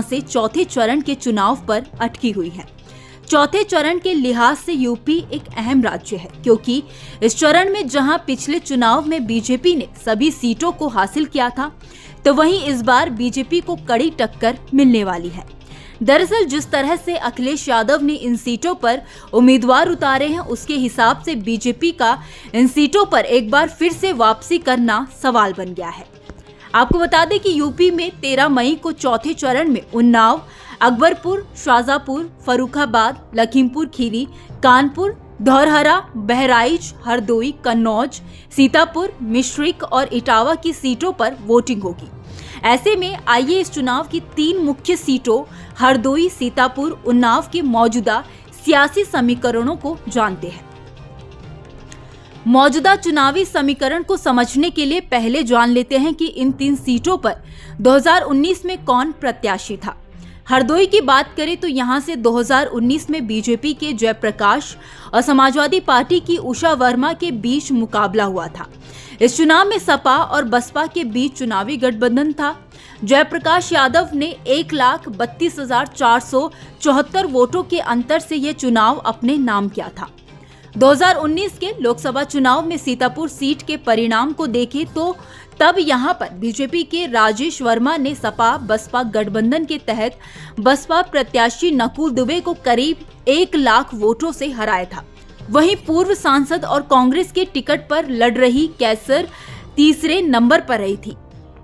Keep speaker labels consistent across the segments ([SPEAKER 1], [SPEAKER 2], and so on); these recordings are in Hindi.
[SPEAKER 1] से चौथे चरण के चुनाव पर अटकी हुई है। चौथे चरण के लिहाज से यूपी एक अहम राज्य है, क्योंकि इस चरण में जहां पिछले चुनाव में बीजेपी ने सभी सीटों को हासिल किया था, तो वहीं इस बार बीजेपी को कड़ी टक्कर मिलने वाली है। दरअसल जिस तरह से अखिलेश यादव ने इन सीटों पर उम्मीदवार उतारे हैं, उसके हिसाब से बीजेपी का इन सीटों पर एक बार फिर से वापसी करना सवाल बन गया है। आपको बता दें कि यूपी में 13 मई को चौथे चरण में उन्नाव, अकबरपुर, शाजापुर, फर्रुखाबाद, लखीमपुर खीरी, कानपुर, धौरहरा, बहराइच, हरदोई, कन्नौज, सीतापुर, मिश्रिक और इटावा की सीटों पर वोटिंग होगी। ऐसे में आइए इस चुनाव की 3 मुख्य सीटों हरदोई, सीतापुर, उन्नाव के मौजूदा सियासी समीकरणों को जानते हैं। मौजूदा चुनावी समीकरण को समझने के लिए पहले जान लेते हैं कि इन 3 सीटों पर 2019 में कौन प्रत्याशी था। हरदोई की बात करें तो यहां से 2019 में बीजेपी के जयप्रकाश और समाजवादी पार्टी की उषा वर्मा के बीच मुकाबला हुआ था। इस चुनाव में सपा और बसपा के बीच चुनावी गठबंधन था। जयप्रकाश यादव ने 1,32,474 वोटों के अंतर से यह चुनाव अपने नाम किया था। 2019 के लोकसभा चुनाव में सीतापुर सीट के परिणाम को देखें तो तब यहां पर बीजेपी के राजेश वर्मा ने सपा बसपा गठबंधन के तहत बसपा प्रत्याशी नकुल दुबे को करीब 1 लाख वोटों से हराया था। वहीं पूर्व सांसद और कांग्रेस के टिकट पर लड़ रही कैसर तीसरे नंबर पर रही थी।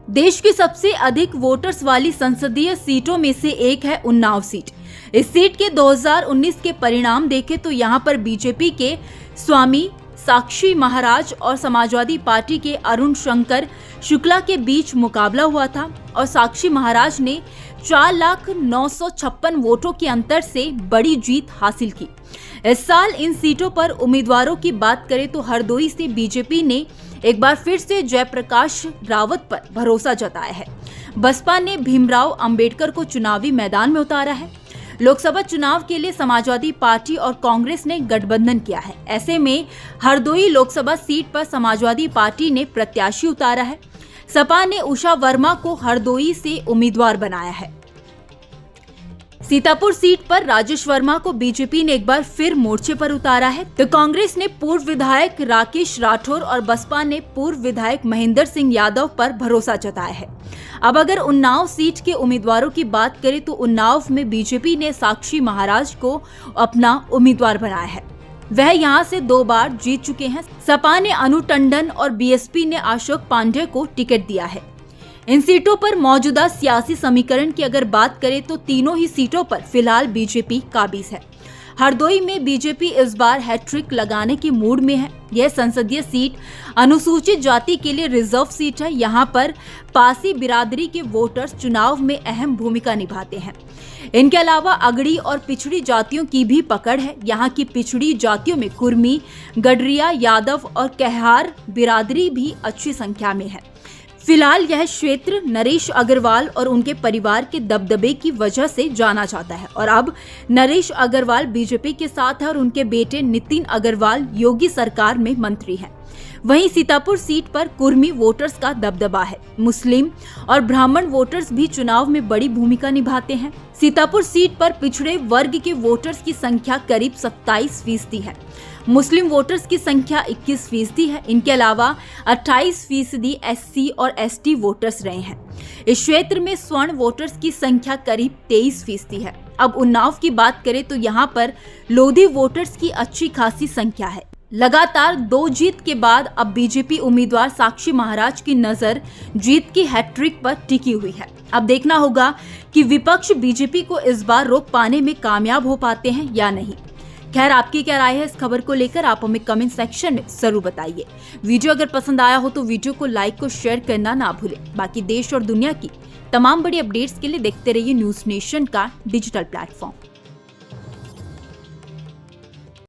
[SPEAKER 1] देश की सबसे अधिक वोटर्स वाली संसदीय सीटों में से एक है उन्नाव सीट। इस सीट के 2019 के परिणाम देखें तो यहां पर बीजेपी के स्वामी साक्षी महाराज और समाजवादी पार्टी के अरुण शंकर शुक्ला के बीच मुकाबला हुआ था और साक्षी महाराज ने 4,09,56 वोटों के अंतर से बड़ी जीत हासिल की। इस साल इन सीटों पर उम्मीदवारों की बात करें तो हरदोई से बीजेपी ने एक बार फिर से जयप्रकाश रावत पर भरोसा जताया है। बसपा ने भीमराव अंबेडकर को चुनावी मैदान में उतारा है। लोकसभा चुनाव के लिए समाजवादी पार्टी और कांग्रेस ने गठबंधन किया है। ऐसे में हरदोई लोकसभा सीट पर समाजवादी पार्टी ने प्रत्याशी उतारा है। सपा ने उषा वर्मा को हरदोई से उम्मीदवार बनाया है। सीतापुर सीट पर राजेश वर्मा को बीजेपी ने एक बार फिर मोर्चे पर उतारा है, तो कांग्रेस ने पूर्व विधायक राकेश राठौर और बसपा ने पूर्व विधायक महेंद्र सिंह यादव पर भरोसा जताया है। अब अगर उन्नाव सीट के उम्मीदवारों की बात करें तो उन्नाव में बीजेपी ने साक्षी महाराज को अपना उम्मीदवार बनाया है। वह यहां से 2 बार जीत चुके हैं। सपा ने अनु टंडन और बीएसपी ने अशोक पांडे को टिकट दिया है। इन सीटों पर मौजूदा सियासी समीकरण की अगर बात करें तो तीनों ही सीटों पर फिलहाल बीजेपी काबिज है। हरदोई में बीजेपी इस बार हैट्रिक लगाने की मूड में है। यह संसदीय सीट अनुसूचित जाति के लिए रिजर्व सीट है। यहां पर पासी बिरादरी के वोटर्स चुनाव में अहम भूमिका निभाते हैं। इनके अलावा अगड़ी और पिछड़ी जातियों की भी पकड़ है। यहाँ की पिछड़ी जातियों में कुर्मी, गडरिया, यादव और कहार बिरादरी भी अच्छी संख्या में है। फिलहाल यह क्षेत्र नरेश अग्रवाल और उनके परिवार के दबदबे की वजह से जाना जाता है और अब नरेश अग्रवाल बीजेपी के साथ है और उनके बेटे नितिन अग्रवाल योगी सरकार में मंत्री हैं। वहीं सीतापुर सीट पर कुर्मी वोटर्स का दबदबा है। मुस्लिम और ब्राह्मण वोटर्स भी चुनाव में बड़ी भूमिका निभाते हैं। सीतापुर सीट पर पिछड़े वर्ग के वोटर्स की संख्या करीब 27% है। मुस्लिम वोटर्स की संख्या 21% है। इनके अलावा 28% एससी और एसटी वोटर्स रहे हैं। इस क्षेत्र में स्वर्ण वोटर्स की संख्या करीब 23% है। अब उन्नाव की बात करें तो यहाँ पर लोधी वोटर्स की अच्छी खासी संख्या है। लगातार 2 जीत के बाद अब बीजेपी उम्मीदवार साक्षी महाराज की नजर जीत की हैट्रिक पर टिकी हुई है। अब देखना होगा कि विपक्ष बीजेपी को इस बार रोक पाने में कामयाब हो पाते हैं या नहीं। खैर, आपकी क्या राय है इस खबर को लेकर, आप हमें कमेंट सेक्शन में जरूर बताइए। वीडियो अगर पसंद आया हो तो वीडियो को लाइक और शेयर करना ना भूलें। बाकी देश और दुनिया की तमाम बड़ी अपडेट्स के लिए देखते रहिए न्यूज़ नेशन का डिजिटल प्लेटफॉर्म।